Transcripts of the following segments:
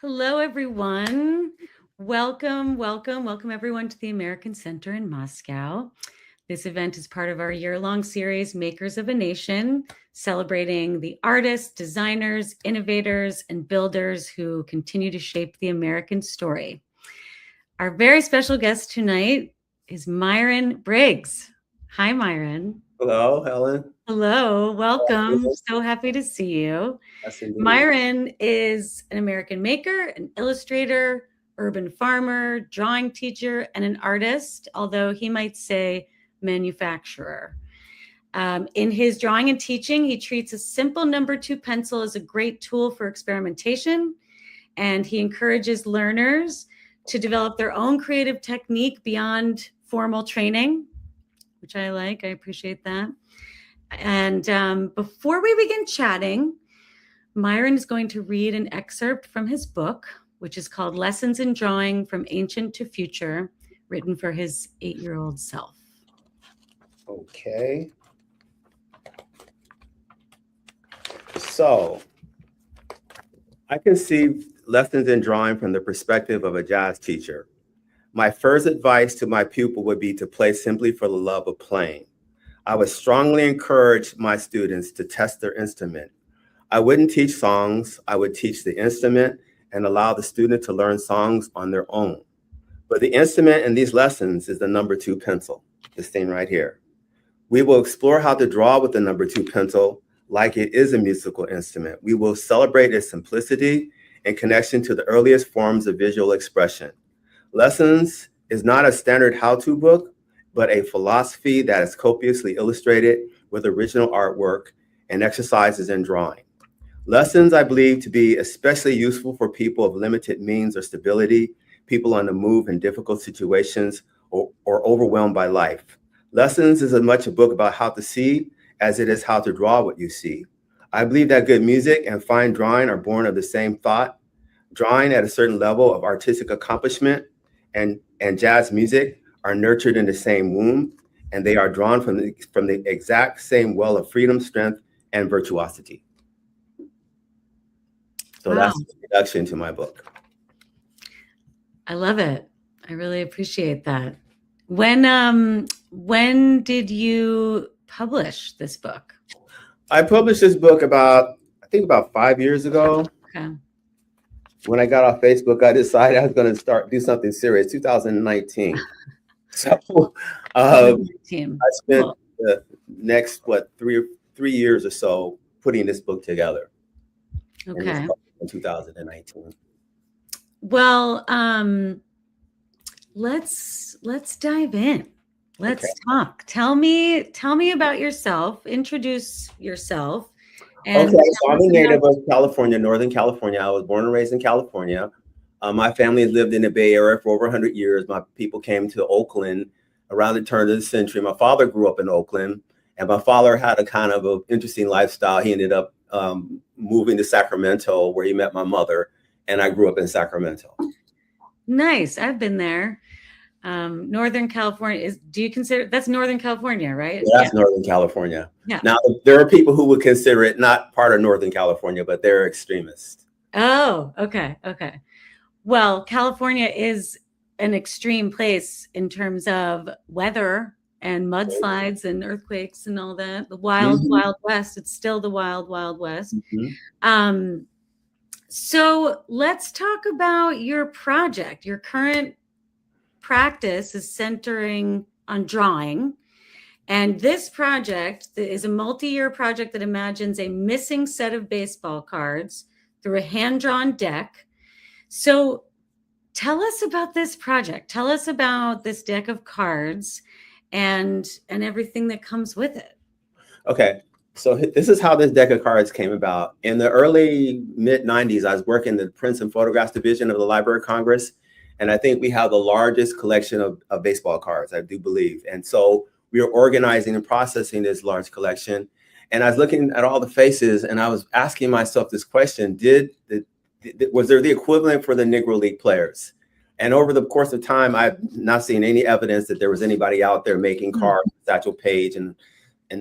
Hello, everyone. Welcome everyone to the American Center in Moscow. This event is part of our year-long series, Makers of a Nation, celebrating the artists, designers, innovators, and builders who continue to shape the American story. Our very special guest tonight is Myron Briggs. Hi, Myron. Hello, Helen. Hello, welcome. So happy to see you. Yes, indeed. Myron is an American maker, an illustrator, urban farmer, drawing teacher, and an artist, although he might say manufacturer. In his drawing and teaching, he treats a simple number 2 pencil as a great tool for experimentation, and he encourages learners to develop their own creative technique beyond formal training, which I like. I appreciate that. And before we begin chatting, Myron is going to read an excerpt from his book, which is called Lessons in Drawing from Ancient to Future, written for his 8-year-old self. Okay. So, I conceived lessons in drawing from the perspective of a jazz teacher. My first advice to my pupil would be to play simply for the love of playing. I would strongly encourage my students to test their instrument. I wouldn't teach songs, I would teach the instrument and allow the student to learn songs on their own. But the instrument in these lessons is the number 2 pencil, this thing right here. We will explore how to draw with the number 2 pencil like it is a musical instrument. We will celebrate its simplicity and connection to the earliest forms of visual expression. Lessons is not a standard how-to book, but a philosophy that is copiously illustrated with original artwork and exercises in drawing. Lessons, I believe, to be especially useful for people of limited means or stability, people on the move in difficult situations, or overwhelmed by life. Lessons is as much a book about how to see as it is how to draw what you see. I believe that good music and fine drawing are born of the same thought. Drawing at a certain level of artistic accomplishment and jazz music are nurtured in the same womb, and they are drawn from the exact same well of freedom, strength, and virtuosity. So Wow. That's the introduction to my book. I love it. I really appreciate that. When did you publish this book? I published this book about 5 years ago. Okay. When I got off Facebook, I decided I was going to do something serious, 2019. So I spent the next, 3 years or so putting this book together. Okay. In 2019. Well, let's dive in. Let's talk. Tell me about yourself. Introduce yourself. Okay, so I'm a native of California, Northern California. I was born and raised in California. My family has lived in the Bay Area for over 100 years. My people came to Oakland around the turn of the century. My father grew up in Oakland, and my father had a kind of an interesting lifestyle. He ended up moving to Sacramento, where he met my mother, and I grew up in Sacramento. Nice. I've been there. Northern California do you consider that's Northern California, right? Yeah, that's Northern California. Yeah. Now, there are people who would consider it not part of Northern California, but they're extremists. Oh, okay. Well, California is an extreme place in terms of weather and mudslides and earthquakes and all that. The wild west. It's still the wild west. So let's talk about your project. Your current practice is centering on drawing. And this project is a multi-year project that imagines a missing set of baseball cards through a hand-drawn deck. So tell us about this project. Tell us about this deck of cards and everything that comes with it. Okay. So this is how this deck of cards came about. In the early mid-90s, I was working in the Prints and Photographs division of the Library of Congress. And I think we have the largest collection of baseball cards, I do believe. And so we were organizing and processing this large collection. And I was looking at all the faces and I was asking myself this question, was there the equivalent for the Negro League players? And over the course of time, I've not seen any evidence that there was anybody out there making cards, Satchel Paige and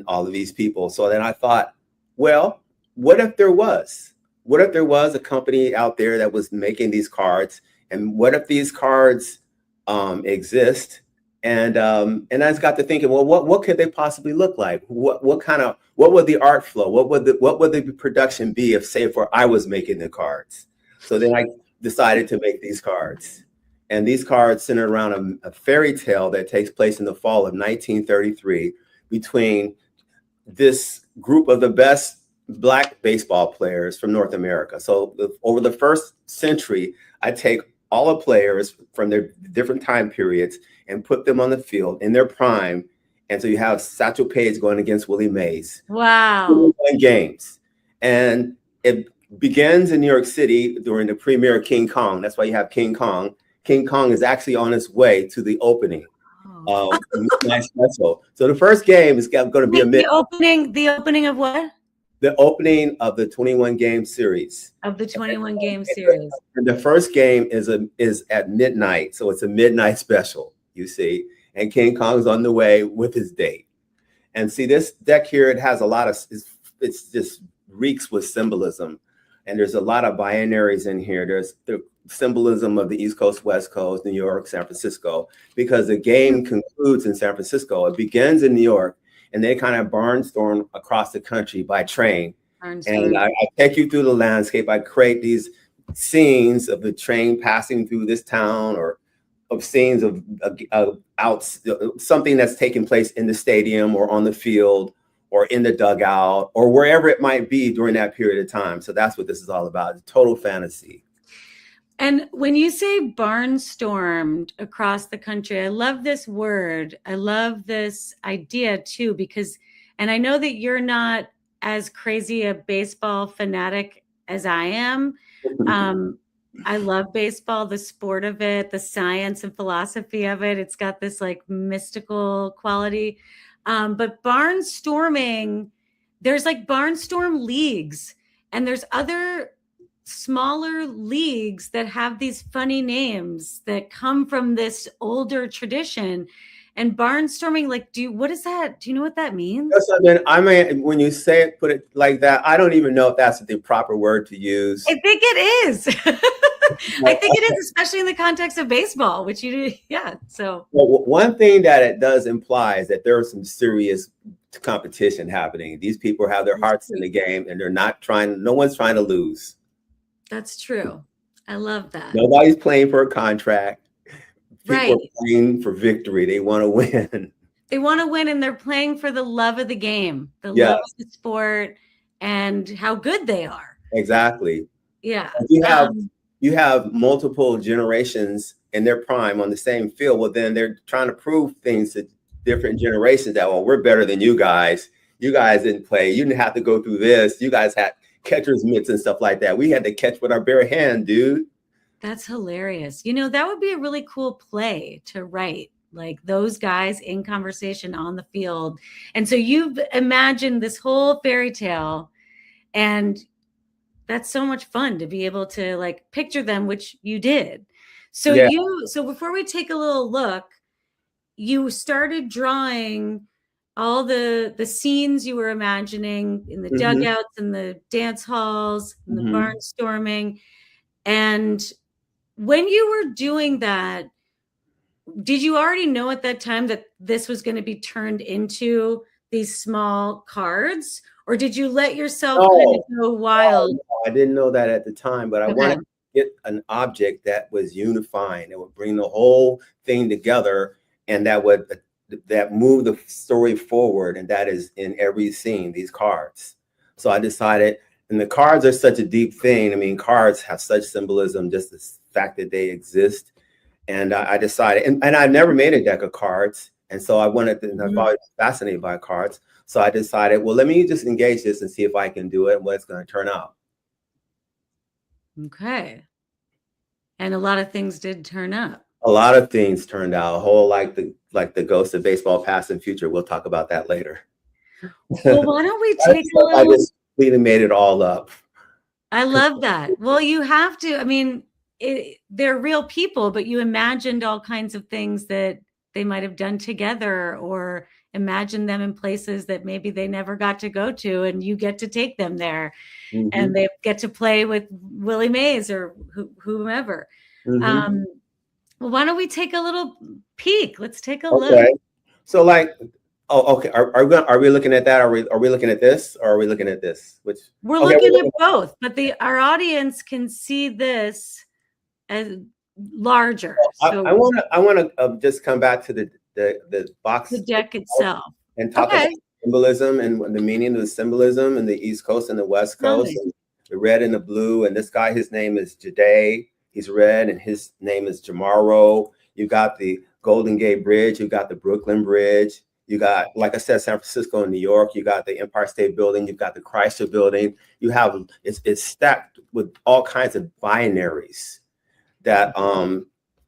all of these people. So then I thought, well, what if there was? what if there was a company out there that was making these cards, and what if these cards exist? And I just got to thinking, well, what could they possibly look like? What would the art flow? What would the production be if, say, for I was making the cards? So then I decided to make these cards. And these cards center around a fairy tale that takes place in the fall of 1933 between this group of the best Black baseball players from North America. So over the first century, I take all the players from their different time periods and put them on the field in their prime. And so you have Satchel Paige going against Willie Mays. Wow. Games. And it begins in New York City during the premiere of King Kong. That's why you have King Kong. King Kong is actually on its way to the opening. Midnight Special. So the first game is going to be the opening of what? The opening of the 21 game series. Of the 21 game series. And the first game is at midnight, so it's a midnight special, you see. And King Kong's on the way with his date. And see, this deck here, it has a lot of, it's just reeks with symbolism. And there's a lot of binaries in here. There's the symbolism of the East Coast, West Coast, New York, San Francisco, because the game concludes in San Francisco. It begins in New York, and they kind of barnstorm across the country by train. And I take you through the landscape. I create these scenes of the train passing through this town, or of scenes of something that's taking place in the stadium or on the field or in the dugout or wherever it might be during that period of time. So that's what this is all about. It's total fantasy. And when you say barnstormed across the country, I love this word. I love this idea too, because, and I know that you're not as crazy a baseball fanatic as I am. I love baseball, the sport of it, the science and philosophy of it. It's got this like mystical quality. But barnstorming, there's like barnstorm leagues, and there's other smaller leagues that have these funny names that come from this older tradition. And barnstorming, like, what is that? Do you know what that means? Yes, I mean, when you say it, put it like that, I don't even know if that's the proper word to use. I think it is. I think it is, especially in the context of baseball, which you do. Yeah. So one thing that it does imply is that there is some serious competition happening. These people have their hearts in the game, and they're not trying. No one's trying to lose. That's true. I love that. Nobody's playing for a contract. People Right. are playing for victory. They want to win. They want to win, and they're playing for the love of the game, the Yeah. love of the sport, and how good they are. Exactly. Yeah. You have multiple generations in their prime on the same field. Well, then they're trying to prove things to different generations that, well, we're better than you guys. You guys didn't play. You didn't have to go through this. You guys had catcher's mitts and stuff like that. We had to catch with our bare hand, dude. That's hilarious. You know, that would be a really cool play to write, like those guys in conversation on the field. And so you've imagined this whole fairy tale, and that's so much fun to be able to like picture them, which you did. So Yeah. so before we take a little look, you started drawing all the scenes you were imagining in the dugouts and the dance halls and the barnstorming. And when you were doing that, did you already know at that time that this was going to be turned into these small cards, or did you let yourself kind of go wild? I didn't know that at the time, but I wanted to get an object that was unifying, that would bring the whole thing together, and that move the story forward, and that is in every scene, these cards. So I decided, and the cards are such a deep thing. I mean, cards have such symbolism, just the fact that they exist. And I decided, and I never made a deck of cards. And so I wanted to, I've always been fascinated by cards. So I decided, well, let me just engage this and see if I can do it and what it's going to turn out. Okay. And a lot of things did turn up. A lot of things turned out, a whole like the ghost of baseball past and future. We'll talk about that later. Well, why don't we take a little... I just completely made it all up. I love that. Well, you have to, I mean, they're real people, but you imagined all kinds of things that they might have done together or imagine them in places that maybe they never got to go to, and you get to take them there, Mm-hmm. and they get to play with Willie Mays or whomever. Mm-hmm. Well, why don't we take a little peek? Let's take a Okay. look. So like, oh, okay. Are we looking at that? Are we looking at this, or are we looking at this? Which We're okay, looking at both, but our audience can see this as larger. So I want to just come back to the box, the deck itself, and talk about symbolism and the meaning of the symbolism in the East Coast and the West Coast, and the red and the blue. And this guy, his name is Jade. He's red, and his name is Jamaro. You got the Golden Gate Bridge. You got the Brooklyn Bridge. You got, like I said, San Francisco and New York. You got the Empire State Building. You've got the Chrysler Building. You have it's stacked with all kinds of binaries that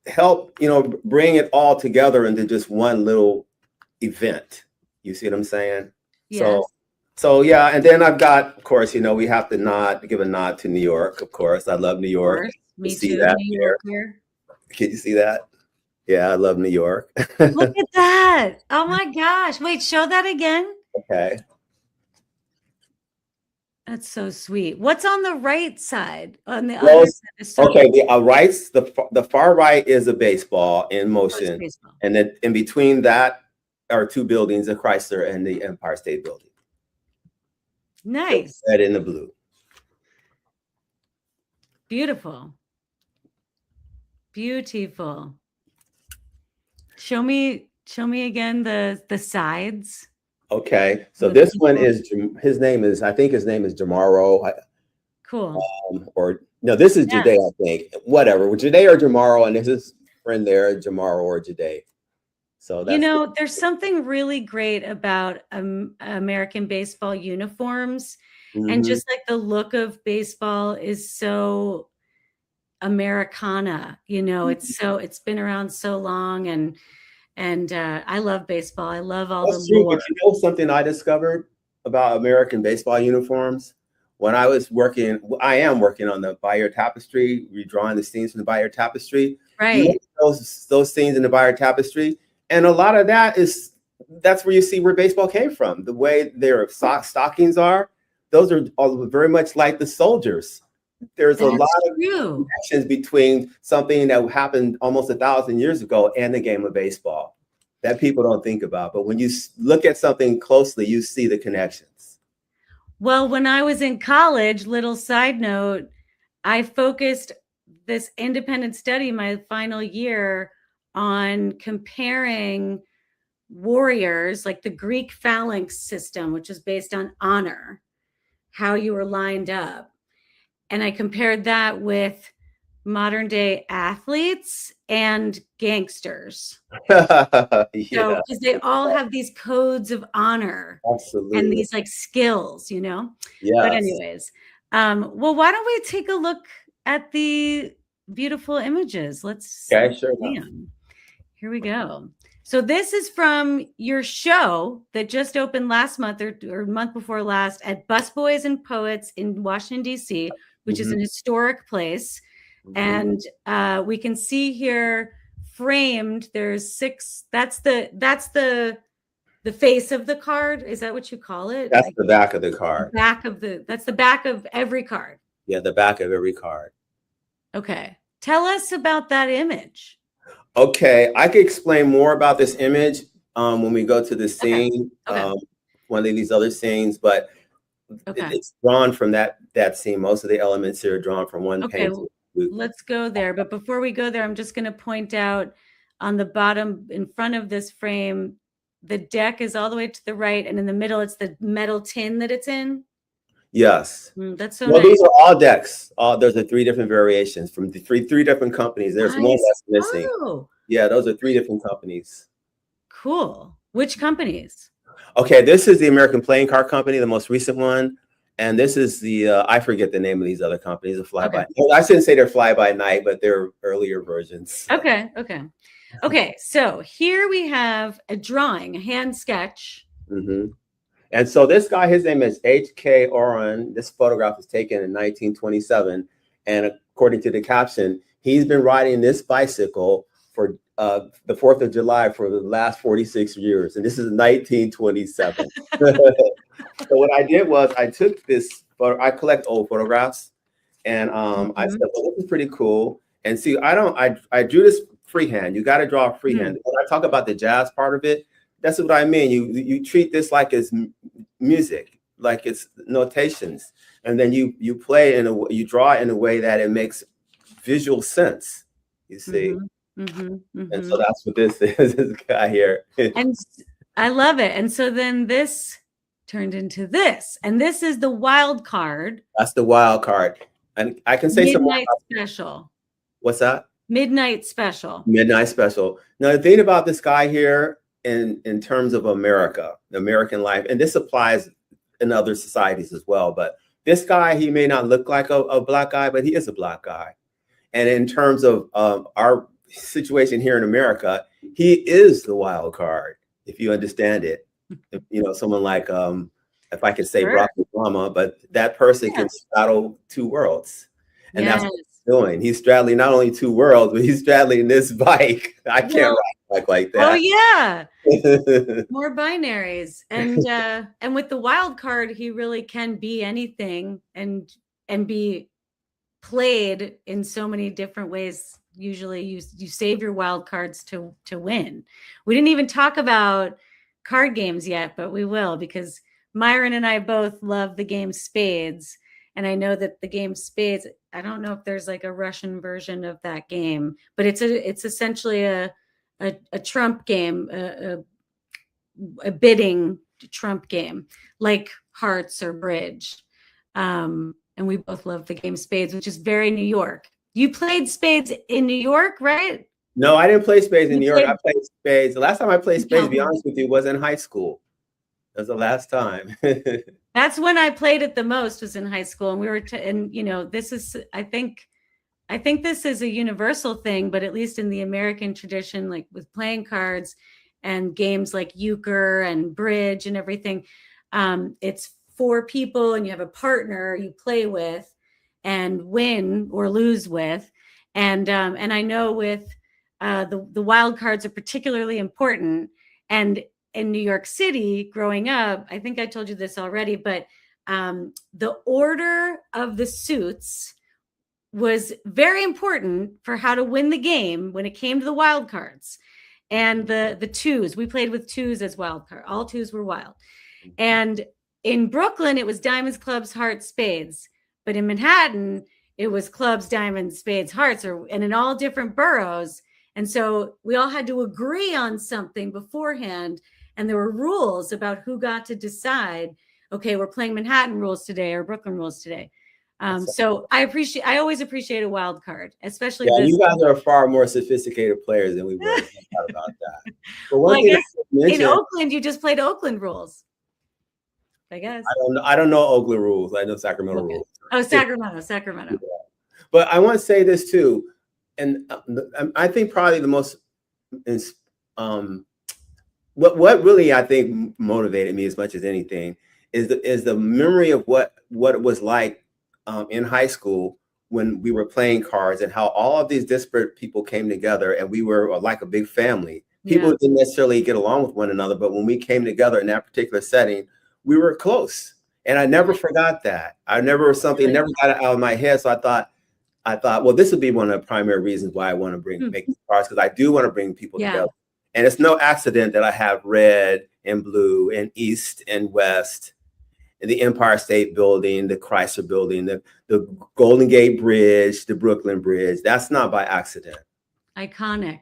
help, bring it all together into just one little event. You see what I'm saying? yes. So yeah, and then I've got, of course, we have to give a nod to New York. Of course, I love New York. Me see too, that New there? Yorker. Can you see that? Yeah, I love New York. Look at that. Oh my gosh. Wait, show that again. Okay. That's so sweet. What's on the right side? On the other side. Okay, the far right is a baseball in motion. And then in between that are two buildings, the Chrysler and the Empire State Building. Nice. Red and the blue. Beautiful. Beautiful. Show me again the sides. Okay, so this one is his name is Jamaro. Cool. Or no, this is Jade, I think. Whatever, Jade or Jamaro, and there's his friend there, Jamaro or Jade. So that's there's something really great about American baseball uniforms, and just like the look of baseball is so Americana. It's been around so long, and I love baseball. I love all the lore. But something I discovered about American baseball uniforms? When I was I am working on the Bayeux Tapestry, redrawing the scenes from the Bayeux Tapestry. Right. Those scenes in the Bayeux Tapestry. And a lot of that's where you see where baseball came from. The way their stockings are, those are all very much like the soldiers. There's a lot of connections between something that happened almost 1,000 years ago and the game of baseball that people don't think about. But when you look at something closely, you see the connections. Well, when I was in college, little side note, I focused this independent study my final year on comparing warriors, like the Greek phalanx system, which is based on honor, how you were lined up. And I compared that with modern day athletes and gangsters. Because they all have these codes of honor. Absolutely. And these like skills, Yeah. But anyways, well, why don't we take a look at the beautiful images? Let's see them. Here we go. So this is from your show that just opened last month or month before last at Busboys and Poets in Washington, D.C., which is an historic place. And we can see here framed, there's 6. That's the face of the card. Is that what you call it? That's the back of the card. That's the back of every card. Yeah, the back of every card. Okay. Tell us about that image. Okay, I could explain more about this image when we go to the scene, one of these other scenes, but it's drawn from that scene. Most of the elements here are drawn from one painting. Let's go there. But before we go there, I'm just going to point out on the bottom in front of this frame, the deck is all the way to the right, and in the middle, it's the metal tin that it's in. Yes. That's so nice. These are all decks. There's 3 different variations from the three different companies. There's one that's missing. Yeah, those are 3 different companies. Cool. Which companies? Okay, this is the American Playing Card Company, the most recent one. And this is the, I forget the name of these other companies, the fly-by. I shouldn't say they're fly-by-night, but they're earlier versions. Okay, so here we have a drawing, a hand sketch. And so this guy, his name is H.K. Oren. This photograph was taken in 1927. And according to the caption, he's been riding this bicycle for the 4th of July for the last 46 years, and this is 1927. So what I did was I took this photo. I collect old photographs, and I said, well, this is pretty cool. And see, I drew this freehand. You got to draw freehand. When I talk about the jazz part of it, that's what I mean. You treat this like it's music, like it's notations, and then you play you draw in a way that it makes visual sense. You see, and so that's what this is. This guy here, and I love it. And so then this turned into this, and this is the wild card. That's the wild card, and I can say Midnight Special. What's that? Midnight Special. Midnight Special. Now the thing about this guy here, in terms of America, American life, and this applies in other societies as well, but this guy, he may not look like a black guy, but he is a black guy. And in terms of our situation here in America, he is the wild card, if you understand it. You know, someone like, if I could say Barack Obama, but that person can straddle two worlds. And that's what he's doing. He's straddling not only two worlds, but he's straddling this bike. I can't ride a bike like that. Oh yeah. More binaries. And with the wild card, he really can be anything and be played in so many different ways. Usually you save your wild cards to win. We didn't even talk about card games yet, but we will, because Myron and I both love the game Spades. And I know that the game Spades, I don't know if there's like a Russian version of that game, but it's essentially a trump game, a bidding trump game, like hearts or bridge. And we both love the game Spades, which is very New York. You played Spades in New York, right? No, I didn't play Spades in New York. I played Spades. The last time I played Spades, to be honest with you, was in high school. That was the last time. That's when I played it the most, was in high school. And we were, and you know, this is, I think this is a universal thing, but at least in the American tradition, like with playing cards and games like euchre and bridge and everything, it's 4 people and you have a partner you play with and win or lose with. And I know with the wild cards are particularly important. And in New York City, growing up, I think I told you this already, but the order of the suits was very important for how to win the game when it came to the wild cards. And the twos, we played with twos as wild card. All twos were wild. And in Brooklyn, it was diamonds, clubs, hearts, spades. But in Manhattan, it was clubs, diamonds, spades, hearts, and in all different boroughs. And so we all had to agree on something beforehand. And there were rules about who got to decide, okay, we're playing Manhattan rules today or Brooklyn rules today. So I always appreciate a wild card, especially. Yeah, you guys are far more sophisticated players than we were. About that. But well, I guess in Oakland, you just played Oakland rules. I guess. I don't know Oakland rules. I know Sacramento rules. Oh, Sacramento. Yeah. But I want to say this too, and I think probably the most what really I think motivated me as much as anything is the memory of what it was like in high school when we were playing cards and how all of these disparate people came together and we were like a big family. People didn't necessarily get along with one another, but when we came together in that particular setting, we were close. And I never forgot that. Never got it out of my head. So I thought, well, this would be one of the primary reasons why I want to make these cards, because I do want to bring people together. And it's no accident that I have red and blue and east and west, and the Empire State Building, the Chrysler Building, the Golden Gate Bridge, the Brooklyn Bridge. That's not by accident. Iconic.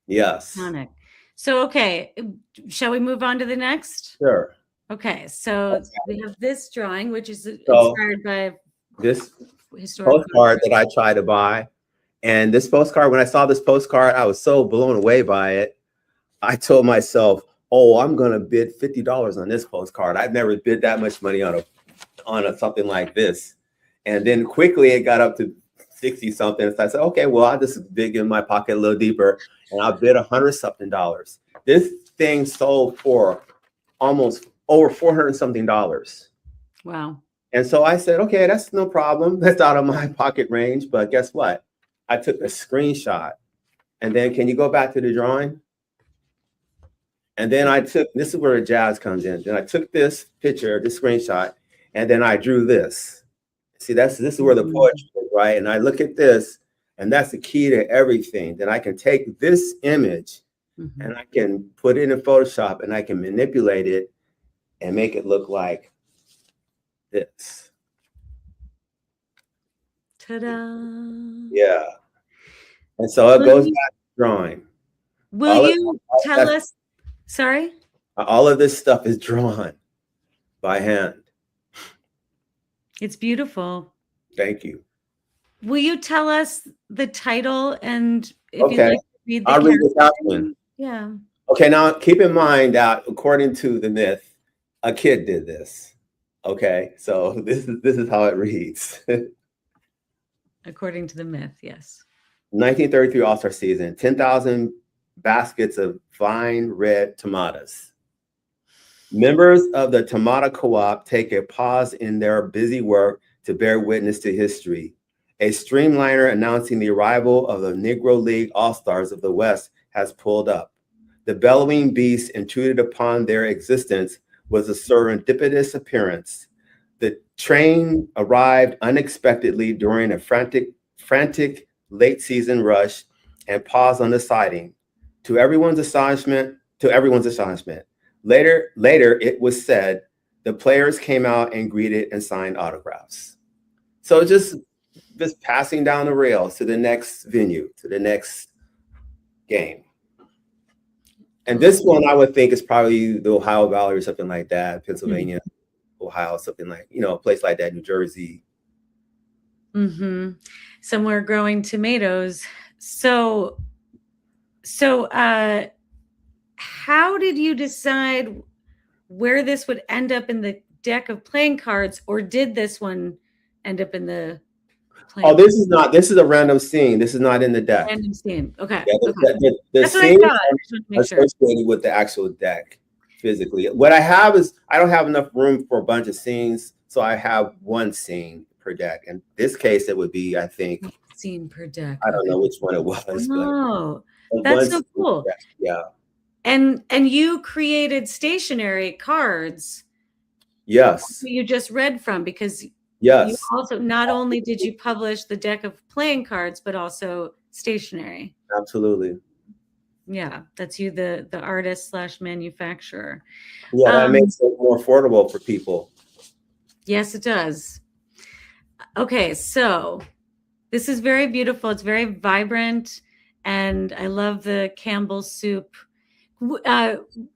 Yes. Iconic. So, okay, shall we move on to the next? Sure. Okay, so we have this drawing, which is inspired by this postcard that I tried to buy. And this postcard, when I saw this postcard, I was so blown away by it. I told myself, oh, I'm going to bid $50 on this postcard. I've never bid that much money on something like this. And then quickly it got up to 60 something. So I said, okay, well, I'll just dig in my pocket a little deeper and I'll bid $100 something. This thing sold for almost over $400 something. Wow. And so I said, okay, that's no problem. That's out of my pocket range. But guess what? I took a screenshot And then can you go back to the drawing? And then I took, this is where the jazz comes in. Then I took this picture, this screenshot, and then I drew this. See, this is where the poetry is, right? And I look at this, and that's the key to everything. Then I can take this image and I can put it in Photoshop and I can manipulate it and make it look like this. Ta-da. Yeah. And so it goes back to drawing. Will you tell us? Sorry? All of this stuff is drawn by hand. It's beautiful. Thank you. Will you tell us the title and if Okay. you'd like to read the I'll read this out character? one. Yeah. Okay, now keep in mind that according to the myth, a kid did this. Okay, so this is how it reads. According to the myth, yes. 1933 All-Star season, 10,000 baskets of fine red tomatoes. Members of the tomato co-op take a pause in their busy work to bear witness to history. A streamliner announcing the arrival of the Negro League All-Stars of the West has pulled up. The bellowing beast intruded upon their existence was a serendipitous appearance. The train arrived unexpectedly during a frantic late season rush and paused on the siding. To everyone's astonishment, later it was said the players came out and greeted and signed autographs. So just passing down the rails to the next venue, to the next game. And this one I would think is probably the Ohio Valley or something like that, Pennsylvania, Ohio, something like, a place like that, New Jersey. Somewhere growing tomatoes. So how did you decide where this would end up in the deck of playing cards, or did this one end up in the playing this is a random scene. This is not in the deck. random scene? Okay. Yeah, the That's what I scenes thought. I just wanted to make sure. associated with the actual deck physically. What I have is I don't have enough room for a bunch of scenes, so I have one scene per deck. In this case, it would be, I think, scene per deck. I don't know which one it was. Oh, that's so cool. Yeah. And you created stationary cards. Yes. You just read from, because yes. You also, not only did you publish the deck of playing cards, but also stationery. Absolutely. Yeah, that's you, the artist / manufacturer. Yeah, that makes it more affordable for people. Yes, it does. Okay, so this is very beautiful. It's very vibrant, and I love the Campbell's soup.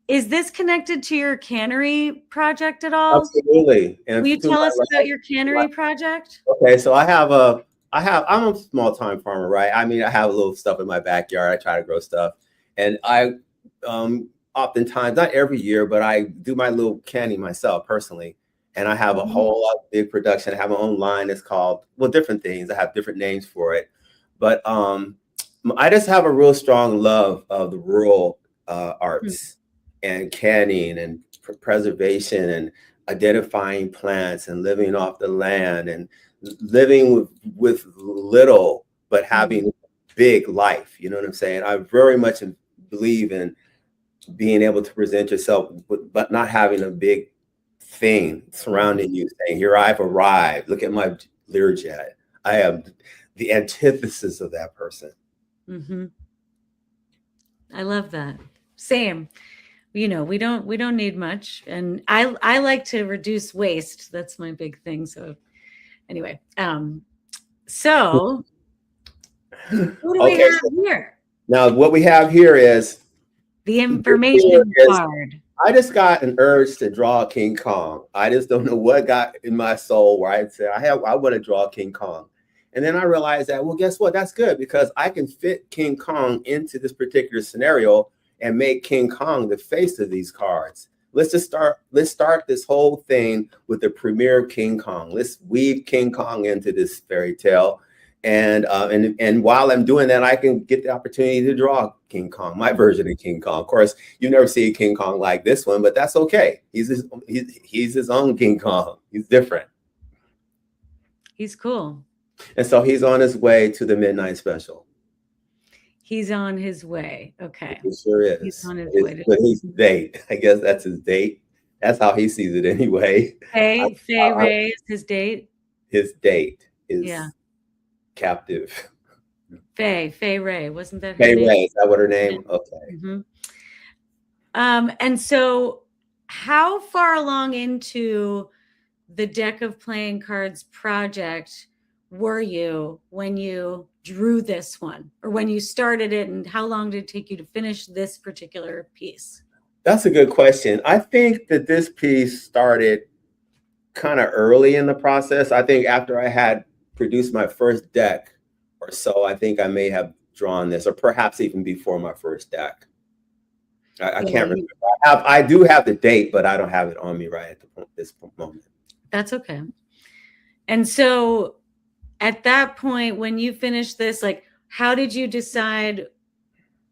Is this connected to your cannery project at all? Absolutely. And will you tell us about your cannery project? Okay, so I'm a small time farmer, right? I mean, I have a little stuff in my backyard. I try to grow stuff, and I oftentimes, not every year, but I do my little canning myself personally. And I have a whole lot of big production. I have my own line that's called, different things. I have different names for it, but I just have a real strong love of the rural arts and canning and preservation and identifying plants and living off the land and living with little but having big life. You know what I'm saying? I very much believe in being able to present yourself but not having a big thing surrounding you saying, here I've arrived, look at my Learjet. I am the antithesis of that person. I love that. Same. We don't need much, and I like to reduce waste. That's my big thing. So anyway, so what do we have here? Now what we have here is the information card. I just got an urge to draw King Kong. I just don't know what got in my soul where I said I want to draw King Kong. And then I realized that, well, guess what? That's good, because I can fit King Kong into this particular scenario and make King Kong the face of these cards. Let's start this whole thing with the premier King Kong. Let's weave King Kong into this fairy tale. And while I'm doing that, I can get the opportunity to draw King Kong, my version of King Kong. Of course, you never see a King Kong like this one, but that's okay. He's his own King Kong. He's different. He's cool. And so he's on his way to the midnight special. He's on his way. Okay. He sure He's is. on his way to But his date, I guess that's his date. That's how he sees it anyway. Faye Ray is his date. His date Yeah. is captive. Faye Ray. Wasn't that her Faye name? Ray, is that what her name? Okay. Mm-hmm. And so how far along into the deck of playing cards project were you when you drew this one, or when you started it, and how long did it take you to finish this particular piece? That's a good question. I think that this piece started kind of early in the process. I think after I had produced my first deck or so, I think I may have drawn this, or perhaps even before my first deck. I can't remember. I do have the date, but I don't have it on me right at this moment. That's okay. And so at that point, when you finished this, like, how did you decide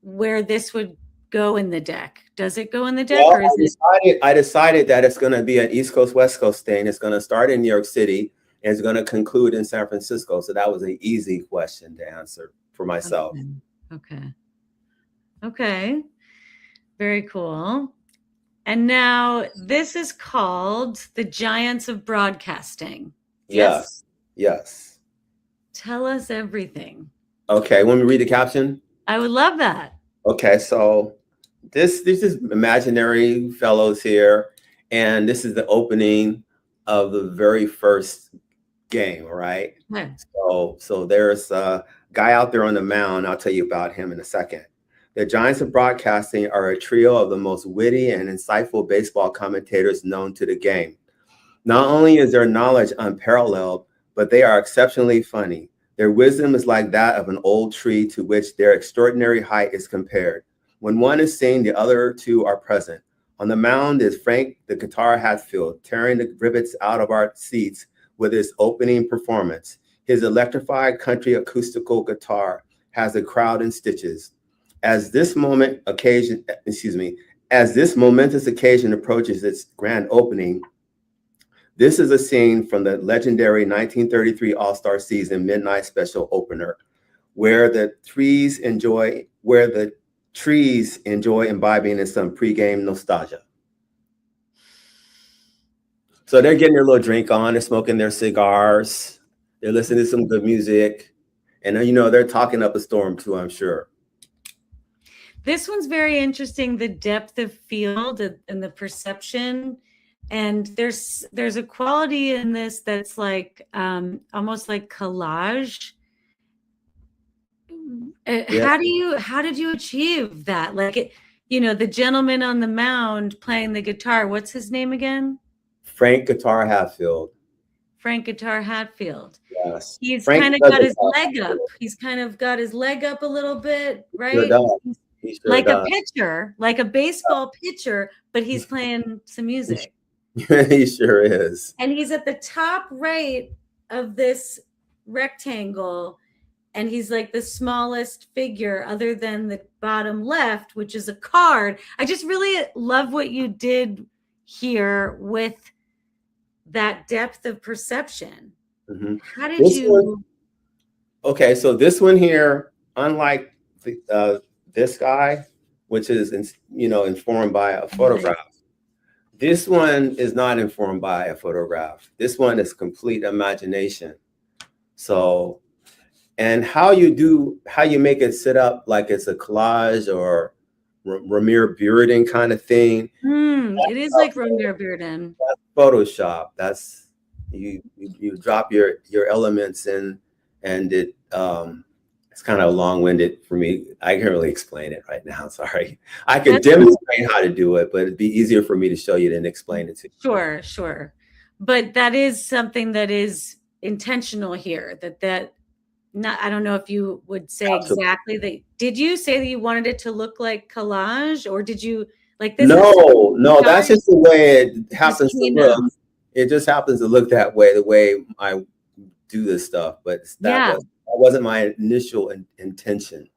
where this would go in the deck? Does it go in the deck? Well, or is I decided that it's going to be an East Coast, West Coast thing. It's going to start in New York City and it's going to conclude in San Francisco. So that was an easy question to answer for myself. Okay. Very cool. And now this is called The Giants of Broadcasting. Yes. Tell us everything. Okay. Want me to read the caption? I would love that. Okay. So this is imaginary fellows here. And this is the opening of the very first game, right? Yeah. So there's a guy out there on the mound. I'll tell you about him in a second. The Giants of Broadcasting are a trio of the most witty and insightful baseball commentators known to the game. Not only is their knowledge unparalleled, but they are exceptionally funny. Their wisdom is like that of an old tree to which their extraordinary height is compared. When one is seen, the other two are present. On the mound is Frank the Guitar Hatfield, tearing the rivets out of our seats with his opening performance. His electrified country acoustical guitar has the crowd in stitches. As this momentous occasion approaches its grand opening, this is a scene from the legendary 1933 All-Star Season Midnight Special opener, where the trees enjoy imbibing in some pregame nostalgia. So they're getting their little drink on, they're smoking their cigars, they're listening to some good music, and they're talking up a storm too, I'm sure. This one's very interesting, the depth of field and the perception. And there's a quality in this that's like almost like collage. Yeah. How did you achieve that? Like, the gentleman on the mound playing the guitar, what's his name again? Frank Guitar Hatfield. Frank Guitar Hatfield. Yes. He's kind of got his leg up. He's kind of got his leg up a little bit, right? He sure like does. A pitcher, like a baseball pitcher, but he's playing some music. He sure is. And he's at the top right of this rectangle, and he's like the smallest figure other than the bottom left, which is a card. I just really love what you did here with that depth of perception. Mm-hmm. How did you? Okay, so this one here, unlike this guy, which is informed by a photograph. This one is not informed by a photograph. This one is complete imagination. So, and how you make it sit up like it's a collage or Ramir Bearden kind of thing. It is like Ramir Bearden. That's Photoshop. That's you drop your elements in, and it it's kind of long-winded for me. I can't really explain it right now. Sorry. I could demonstrate how to do it, but it'd be easier for me to show you than explain it to you. Sure. But that is something that is intentional here. I don't know if you would say Absolutely. exactly that. Did you say that you wanted it to look like collage, or did you like this? No, that's just the way it happens to look. It just happens to look that way, the way I do this stuff. But that wasn't my initial intention.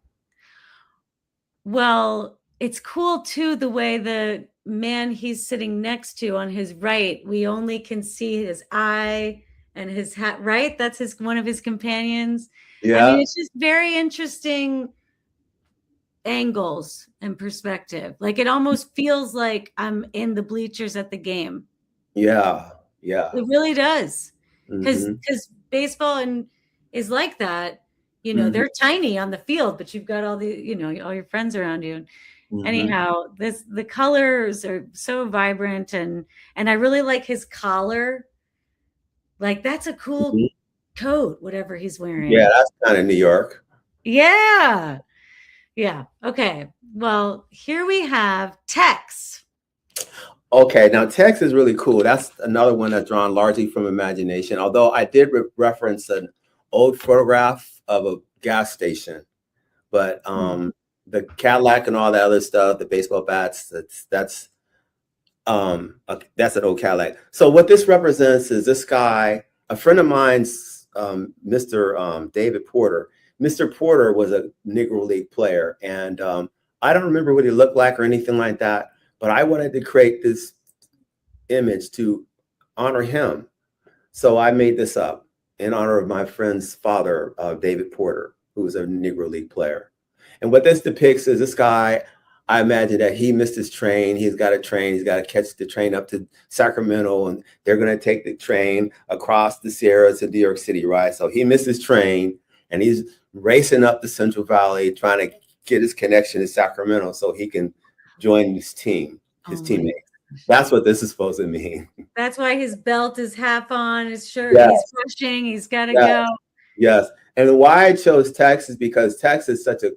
Well, it's cool too, the way the man he's sitting next to on his right, we only can see his eye and his hat, right? That's one of his companions. Yeah. I mean, it's just very interesting angles and perspective. Like it almost feels like I'm in the bleachers at the game. Yeah. Yeah. It really does. Because Hmm. baseball is like that. You know, Hmm. they're tiny on the field, but you've got all the, you know, all your friends around you. Hmm. Anyhow, the colors are so vibrant, and I really like his collar. Like that's a cool coat, whatever he's Yeah, wearing. that's kind of New York. Yeah. Yeah. Okay. Well, here we have Tex. Okay, now text is really cool. That's another one that's drawn largely from imagination. Although I did reference an old photograph of a gas station, but the Cadillac and all that other stuff, the baseball bats, that's an old Cadillac. So what this represents is this guy, a friend of mine's, Mr. David Porter. Mr. Porter was a Negro League player, and I don't remember what he looked like or anything like that, but I wanted to create this image to honor him. So I made this up in honor of my friend's father, David Porter, who was a Negro League player. And what this depicts is this guy, I imagine that he missed his train. He's got a train. He's got to catch the train up to Sacramento, and they're going to take the train across the Sierras to New York City, right? So he missed his train, and he's racing up the Central Valley trying to get his connection to Sacramento so he can join his team, his teammates. That's what this is supposed to mean. That's why his belt is half on, his shirt, Yes, he's pushing, he's got to yes, go. yes. And why I chose Tex is because Tex is such a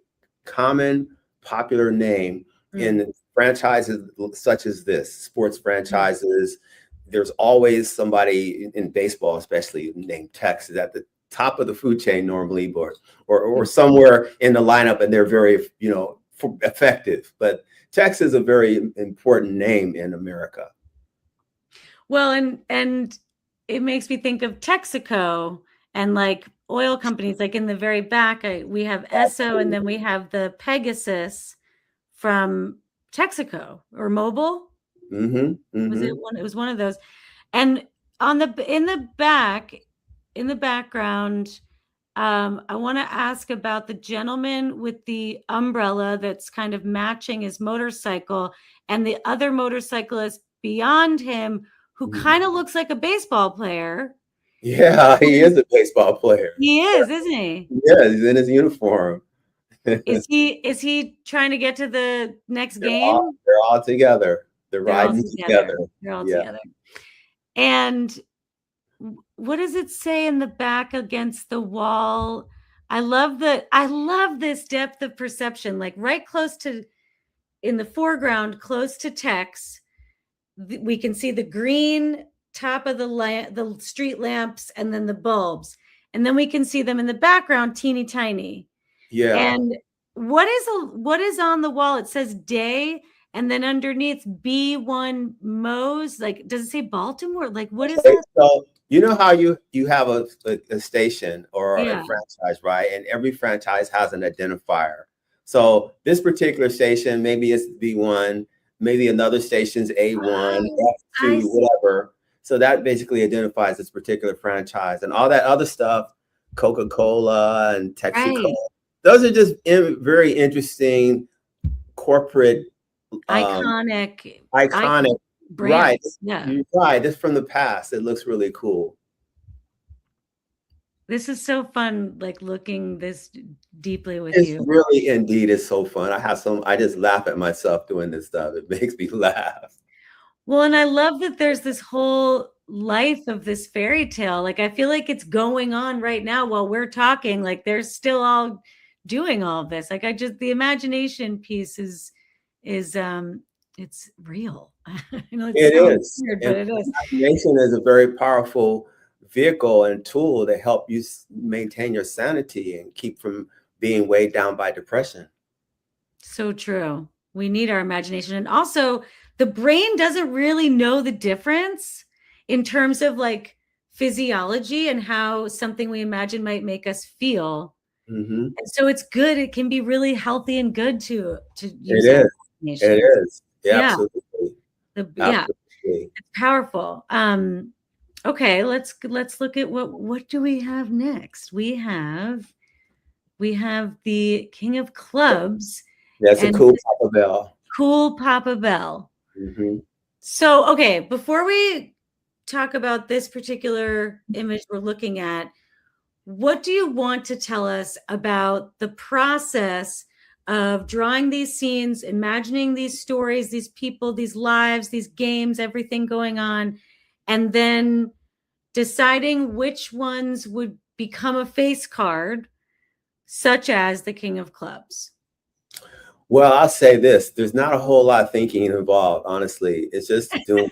common, popular name in franchises such as this, sports franchises. There's always somebody in baseball, especially named Tex, is at the top of the food chain normally, or somewhere in the lineup, and they're very, effective. But Tex is a very important name in America. Well, and it makes me think of Texaco and like oil companies. Like in the very back, we have Esso, and then we have the Pegasus from Texaco or Mobil. Mm-hmm, Was it mm-hmm. one? It was one of those. And on in the back, in the background, I want to ask about the gentleman with the umbrella that's kind of matching his motorcycle, and the other motorcyclist beyond him who kind of looks like a baseball player. Yeah, he is a baseball player. He is, isn't he? Yeah, he's in his uniform. Is he trying to get to the next They're game? all together. They're They're all riding together. together. They're all Yeah. together. And what does it say in the back against the wall? I love this depth of perception, like right close to, in the foreground, close to Tex, we can see the green top of the street lamps, and then the bulbs, and then we can see them in the background, teeny tiny. Yeah. And what is on the wall? It says day, and then underneath B1 Mo's. Like, does it say Baltimore? Like, what is that? So you know how you have a station or Yeah. a franchise, right? And every franchise has an identifier. So this particular station, maybe it's B1, maybe another station's A1, F2, whatever. So that basically identifies this particular franchise, and all that other stuff, Coca-Cola and Texaco. Right. Those are just very interesting corporate, iconic brands. Right. Yeah. You're right. It's from the past. It looks really cool. This is so fun, like looking this deeply with you. Really, indeed, it's so fun. I just laugh at myself doing this stuff. It makes me laugh. Well, and I love that there's this whole life of this fairy tale. Like, I feel like it's going on right now while we're talking. Like, they're still all doing all of this. Like, the imagination piece is it's real. It is. Weird, but it is. Imagination is a very powerful vehicle and tool to help you maintain your sanity and keep from being weighed down by depression. So true. We need our imagination. And also, the brain doesn't really know the difference in terms of like physiology and how something we imagine might make us feel. Mm-hmm. And so it's good. It can be really healthy and good to use it. It is. Yeah, absolutely. Absolutely. It's powerful. Okay, let's look at what do we have next? We have the King of Clubs, That's a And cool Papa Bell. cool Papa Bell. Mm-hmm. So, okay, before we talk about this particular image we're looking at, what do you want to tell us about the process of drawing these scenes, imagining these stories, these people, these lives, these games, everything going on, and then deciding which ones would become a face card, such as the King of Clubs? Well, I'll say this, there's not a whole lot of thinking involved, honestly. It's just doing.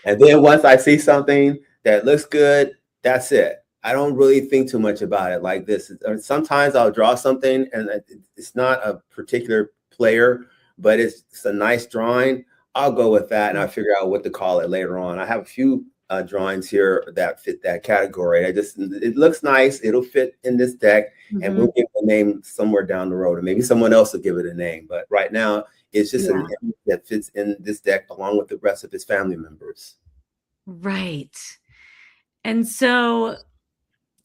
And then once I see something that looks good, that's it. I don't really think too much about it like this. Sometimes I'll draw something and it's not a particular player, but it's a nice drawing. I'll go with that and I'll figure out what to call it later on. I have a few drawings here that fit that category. It looks nice. It'll fit in this deck, and we'll give the name somewhere down the road, or maybe someone else will give it a name. But right now, it's just an image that fits in this deck along with the rest of his family members. Right. And so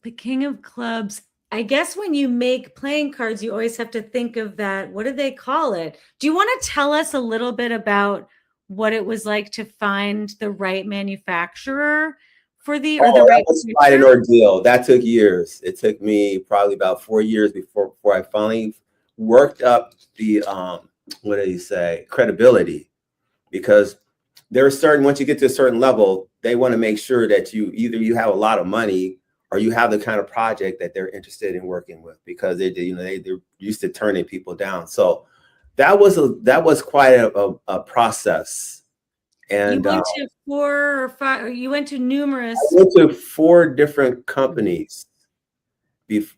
the King of Clubs, I guess when you make playing cards, you always have to think of that. What do they call it? Do you want to tell us a little bit about what it was like to find the right manufacturer for the, or the right? That was quite an ordeal. That took years. It took me probably about 4 years before I finally worked up the what do you say, credibility, because there are certain, once you get to a certain level, they want to make sure that you have a lot of money or you have the kind of project that they're interested in working with, because they're used to turning people down. So that was quite a process. And you went to 4 or 5, or you went to numerous. I went to 4 different companies.